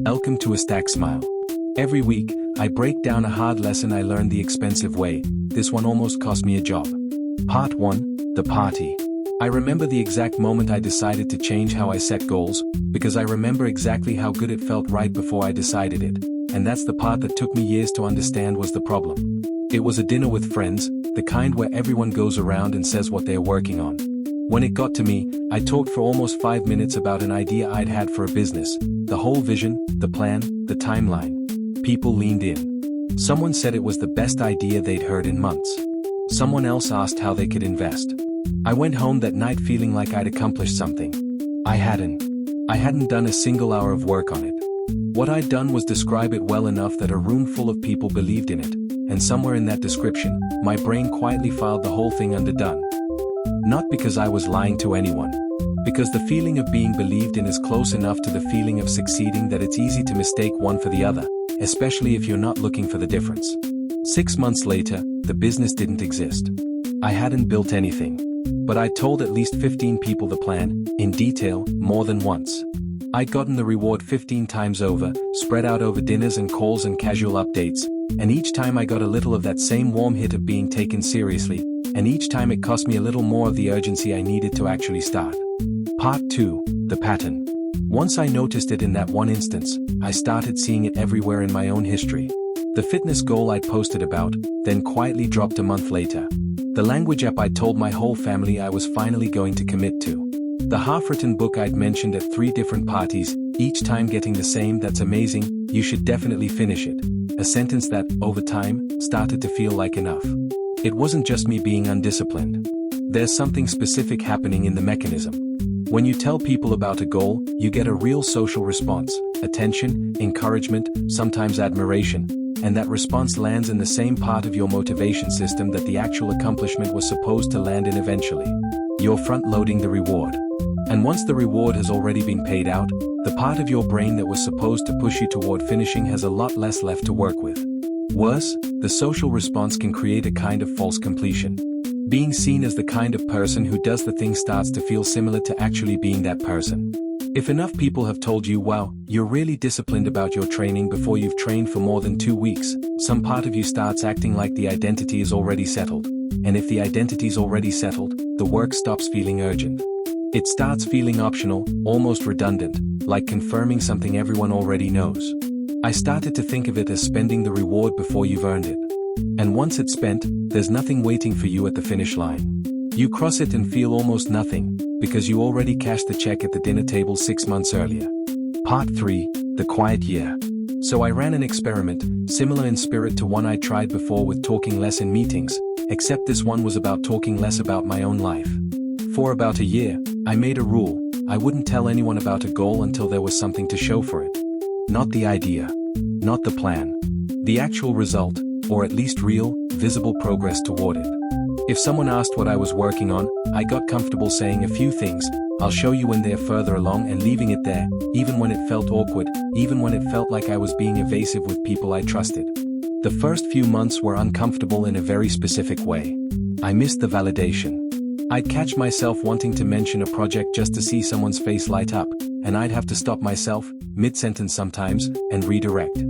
Welcome to Astacksmile. Every week, I break down a hard lesson I learned the expensive way. This one almost cost me a job. Part 1, the party. I remember the exact moment I decided to change how I set goals, because I remember exactly how good it felt right before I decided it, and that's the part that took me years to understand was the problem. It was a dinner with friends, the kind where everyone goes around and says what they're working on. When it got to me, I talked for almost 5 minutes about an idea I'd had for a business, the whole vision, the plan, the timeline. People leaned in. Someone said it was the best idea they'd heard in months. Someone else asked how they could invest. I went home that night feeling like I'd accomplished something. I hadn't done a single hour of work on it. What I'd done was describe it well enough that a room full of people believed in it, and somewhere in that description, my brain quietly filed the whole thing under done. Not because I was lying to anyone. Because the feeling of being believed in is close enough to the feeling of succeeding that it's easy to mistake one for the other, especially if you're not looking for the difference. 6 months later, the business didn't exist. I hadn't built anything. But I told at least 15 people the plan, in detail, more than once. I'd gotten the reward 15 times over, spread out over dinners and calls and casual updates, and each time I got a little of that same warm hit of being taken seriously, and each time it cost me a little more of the urgency I needed to actually start. Part 2, the pattern. Once I noticed it in that one instance, I started seeing it everywhere in my own history. The fitness goal I'd posted about, then quietly dropped a month later. The language app I told my whole family I was finally going to commit to. The half-written book I'd mentioned at 3 different parties, each time getting the same "that's amazing, you should definitely finish it." A sentence that, over time, started to feel like enough. It wasn't just me being undisciplined. There's something specific happening in the mechanism. When you tell people about a goal, you get a real social response, attention, encouragement, sometimes admiration, and that response lands in the same part of your motivation system that the actual accomplishment was supposed to land in eventually. You're front-loading the reward. And once the reward has already been paid out, the part of your brain that was supposed to push you toward finishing has a lot less left to work with. Worse, the social response can create a kind of false completion. Being seen as the kind of person who does the thing starts to feel similar to actually being that person. If enough people have told you, "Wow, you're really disciplined about your training," before you've trained for more than 2 weeks, some part of you starts acting like the identity is already settled. And if the identity's already settled, the work stops feeling urgent. It starts feeling optional, almost redundant, like confirming something everyone already knows. I started to think of it as spending the reward before you've earned it. And once it's spent, there's nothing waiting for you at the finish line. You cross it and feel almost nothing, because you already cashed the check at the dinner table 6 months earlier. Part 3, the quiet year. So I ran an experiment, similar in spirit to one I tried before with talking less in meetings, except this one was about talking less about my own life. For about a year, I made a rule: I wouldn't tell anyone about a goal until there was something to show for it. Not the idea. Not the plan. The actual result, or at least real, visible progress toward it. If someone asked what I was working on, I got comfortable saying a few things: "I'll show you when they're further along," and leaving it there, even when it felt awkward, even when it felt like I was being evasive with people I trusted. The first few months were uncomfortable in a very specific way. I missed the validation. I'd catch myself wanting to mention a project just to see someone's face light up, and I'd have to stop myself, mid-sentence sometimes, and redirect.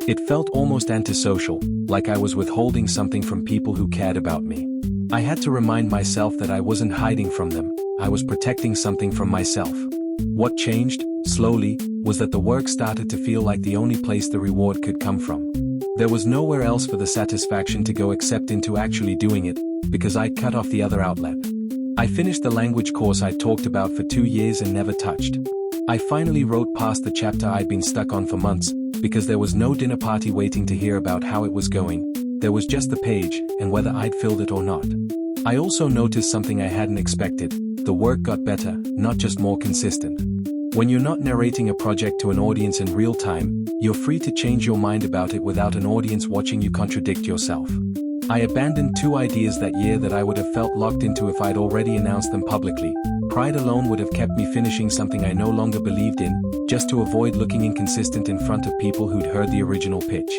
It felt almost antisocial, like I was withholding something from people who cared about me. I had to remind myself that I wasn't hiding from them, I was protecting something from myself. What changed, slowly, was that the work started to feel like the only place the reward could come from. There was nowhere else for the satisfaction to go except into actually doing it, because I'd cut off the other outlet. I finished the language course I talked about for 2 years and never touched. I finally wrote past the chapter I'd been stuck on for months, because there was no dinner party waiting to hear about how it was going. There was just the page, and whether I'd filled it or not. I also noticed something I hadn't expected: the work got better, not just more consistent. When you're not narrating a project to an audience in real time, you're free to change your mind about it without an audience watching you contradict yourself. I abandoned 2 ideas that year that I would have felt locked into if I'd already announced them publicly. Pride alone would have kept me finishing something I no longer believed in, just to avoid looking inconsistent in front of people who'd heard the original pitch.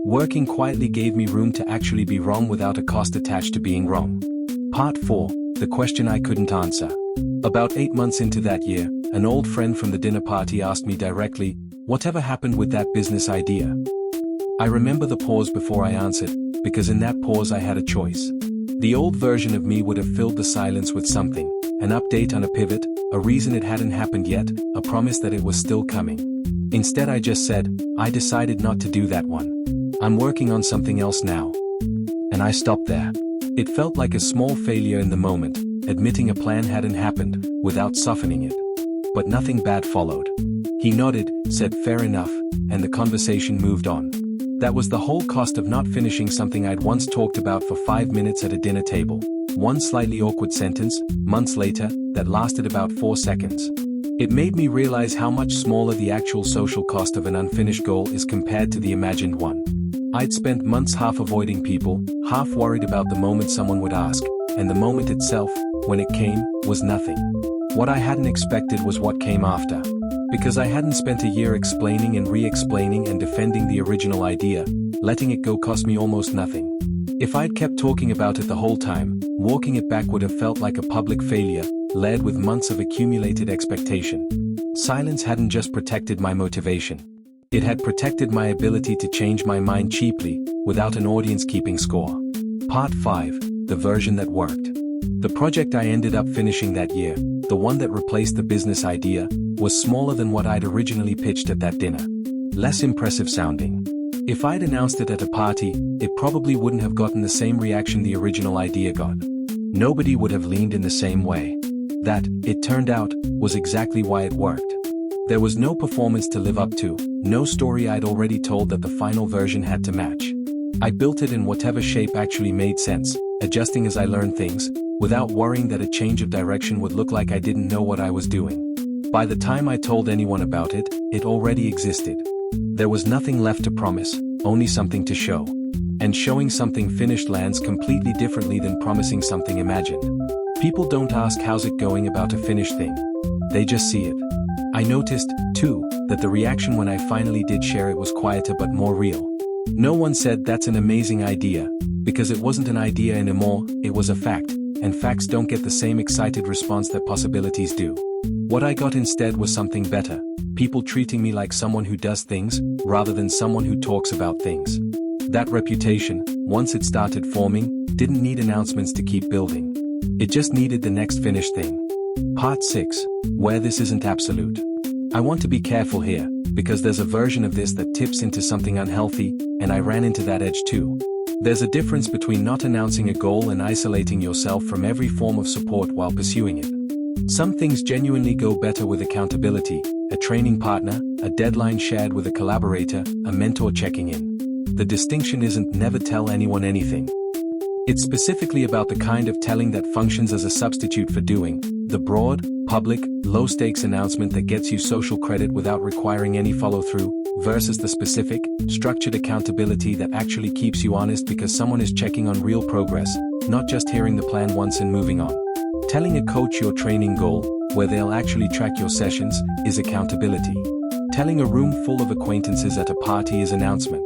Working quietly gave me room to actually be wrong without a cost attached to being wrong. Part 4, the question I couldn't answer. About 8 months into that year, an old friend from the dinner party asked me directly, Whatever happened with that business idea? I remember the pause before I answered, because in that pause I had a choice. The old version of me would have filled the silence with something, an update on a pivot, a reason it hadn't happened yet, a promise that it was still coming. Instead I just said, I decided not to do that one. I'm working on something else now. And I stopped there. It felt like a small failure in the moment, admitting a plan hadn't happened, without softening it. But nothing bad followed. He nodded, said fair enough, and the conversation moved on. That was the whole cost of not finishing something I'd once talked about for 5 minutes at a dinner table. One slightly awkward sentence, months later, that lasted about 4 seconds. It made me realize how much smaller the actual social cost of an unfinished goal is compared to the imagined one. I'd spent months half avoiding people, half worried about the moment someone would ask, and the moment itself, when it came, was nothing. What I hadn't expected was what came after. Because I hadn't spent a year explaining and re-explaining and defending the original idea, letting it go cost me almost nothing. If I'd kept talking about it the whole time, walking it back would have felt like a public failure, layered with months of accumulated expectation. Silence hadn't just protected my motivation. It had protected my ability to change my mind cheaply, without an audience keeping score. Part 5, the version that worked. The project I ended up finishing that year, the one that replaced the business idea, was smaller than what I'd originally pitched at that dinner. Less impressive sounding. If I'd announced it at a party, it probably wouldn't have gotten the same reaction the original idea got. Nobody would have leaned in the same way. That, it turned out, was exactly why it worked. There was no performance to live up to, no story I'd already told that the final version had to match. I built it in whatever shape actually made sense, adjusting as I learned things, without worrying that a change of direction would look like I didn't know what I was doing. By the time I told anyone about it, it already existed. There was nothing left to promise, only something to show. And showing something finished lands completely differently than promising something imagined. People don't ask how's it going about a finished thing. They just see it. I noticed, too, that the reaction when I finally did share it was quieter but more real. No one said that's an amazing idea, because it wasn't an idea anymore, it was a fact, and facts don't get the same excited response that possibilities do. What I got instead was something better, people treating me like someone who does things, rather than someone who talks about things. That reputation, once it started forming, didn't need announcements to keep building. It just needed the next finished thing. Part 6, where this isn't absolute. I want to be careful here, because there's a version of this that tips into something unhealthy, and I ran into that edge too. There's a difference between not announcing a goal and isolating yourself from every form of support while pursuing it. Some things genuinely go better with accountability, a training partner, a deadline shared with a collaborator, a mentor checking in. The distinction isn't never tell anyone anything. It's specifically about the kind of telling that functions as a substitute for doing, the broad, public, low-stakes announcement that gets you social credit without requiring any follow-through, versus the specific, structured accountability that actually keeps you honest because someone is checking on real progress, not just hearing the plan once and moving on. Telling a coach your training goal, where they'll actually track your sessions, is accountability. Telling a room full of acquaintances at a party is announcement.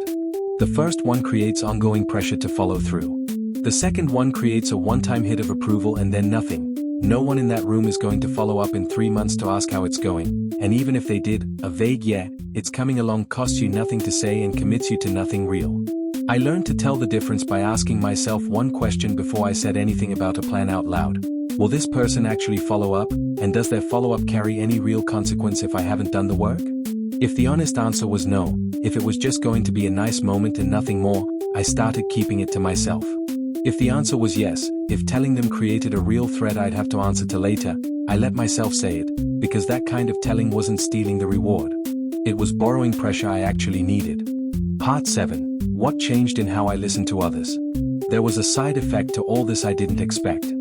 The first one creates ongoing pressure to follow through. The second one creates a one-time hit of approval and then nothing. No one in that room is going to follow up in 3 months to ask how it's going, and even if they did, a vague "yeah, it's coming along" costs you nothing to say and commits you to nothing real. I learned to tell the difference by asking myself one question before I said anything about a plan out loud. Will this person actually follow up, and does their follow-up carry any real consequence if I haven't done the work? If the honest answer was no, if it was just going to be a nice moment and nothing more, I started keeping it to myself. If the answer was yes, if telling them created a real threat I'd have to answer to later, I let myself say it, because that kind of telling wasn't stealing the reward. It was borrowing pressure I actually needed. Part 7, what changed in how I listened to others? There was a side effect to all this I didn't expect.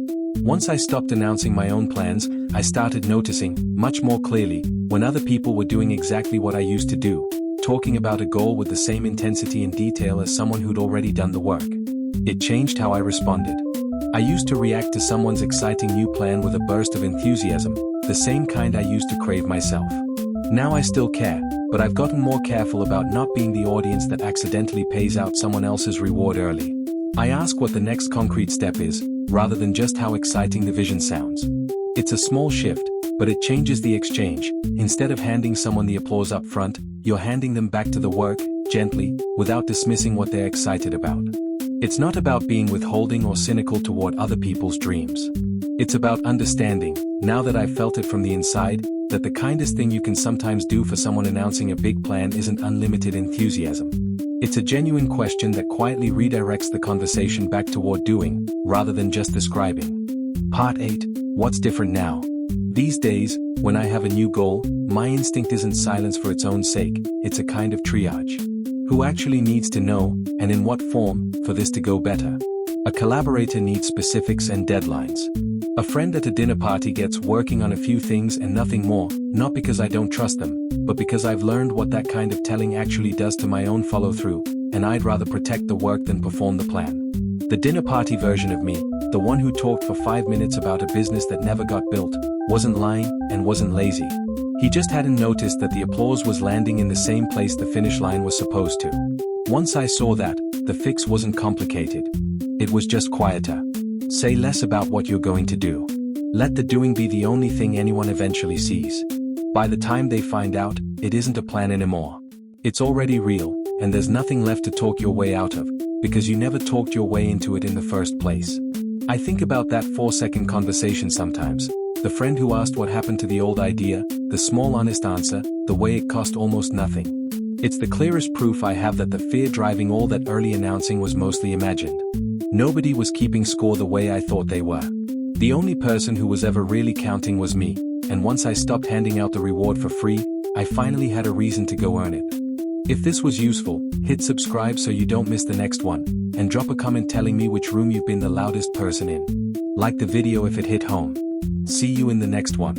Once I stopped announcing my own plans, I started noticing, much more clearly, when other people were doing exactly what I used to do, talking about a goal with the same intensity and detail as someone who'd already done the work. It changed how I responded. I used to react to someone's exciting new plan with a burst of enthusiasm, the same kind I used to crave myself. Now I still care, but I've gotten more careful about not being the audience that accidentally pays out someone else's reward early. I ask what the next concrete step is, rather than just how exciting the vision sounds. It's a small shift, but it changes the exchange. Instead of handing someone the applause up front, you're handing them back to the work, gently, without dismissing what they're excited about. It's not about being withholding or cynical toward other people's dreams. It's about understanding, now that I've felt it from the inside, that the kindest thing you can sometimes do for someone announcing a big plan isn't unlimited enthusiasm. It's a genuine question that quietly redirects the conversation back toward doing, rather than just describing. Part 8. What's different now? These days, when I have a new goal, my instinct isn't silence for its own sake, it's a kind of triage. Who actually needs to know, and in what form, for this to go better? A collaborator needs specifics and deadlines. A friend at a dinner party gets working on a few things and nothing more, not because I don't trust them, but because I've learned what that kind of telling actually does to my own follow-through, and I'd rather protect the work than perform the plan. The dinner party version of me, the one who talked for 5 minutes about a business that never got built, wasn't lying and wasn't lazy. He just hadn't noticed that the applause was landing in the same place the finish line was supposed to. Once I saw that, the fix wasn't complicated. It was just quieter. Say less about what you're going to do. Let the doing be the only thing anyone eventually sees. By the time they find out, it isn't a plan anymore. It's already real, and there's nothing left to talk your way out of, because you never talked your way into it in the first place. I think about that 4-second conversation sometimes. The friend who asked what happened to the old idea, the small honest answer, the way it cost almost nothing. It's the clearest proof I have that the fear driving all that early announcing was mostly imagined. Nobody was keeping score the way I thought they were. The only person who was ever really counting was me, and once I stopped handing out the reward for free, I finally had a reason to go earn it. If this was useful, hit subscribe so you don't miss the next one, and drop a comment telling me which room you've been the loudest person in. Like the video if it hit home. See you in the next one.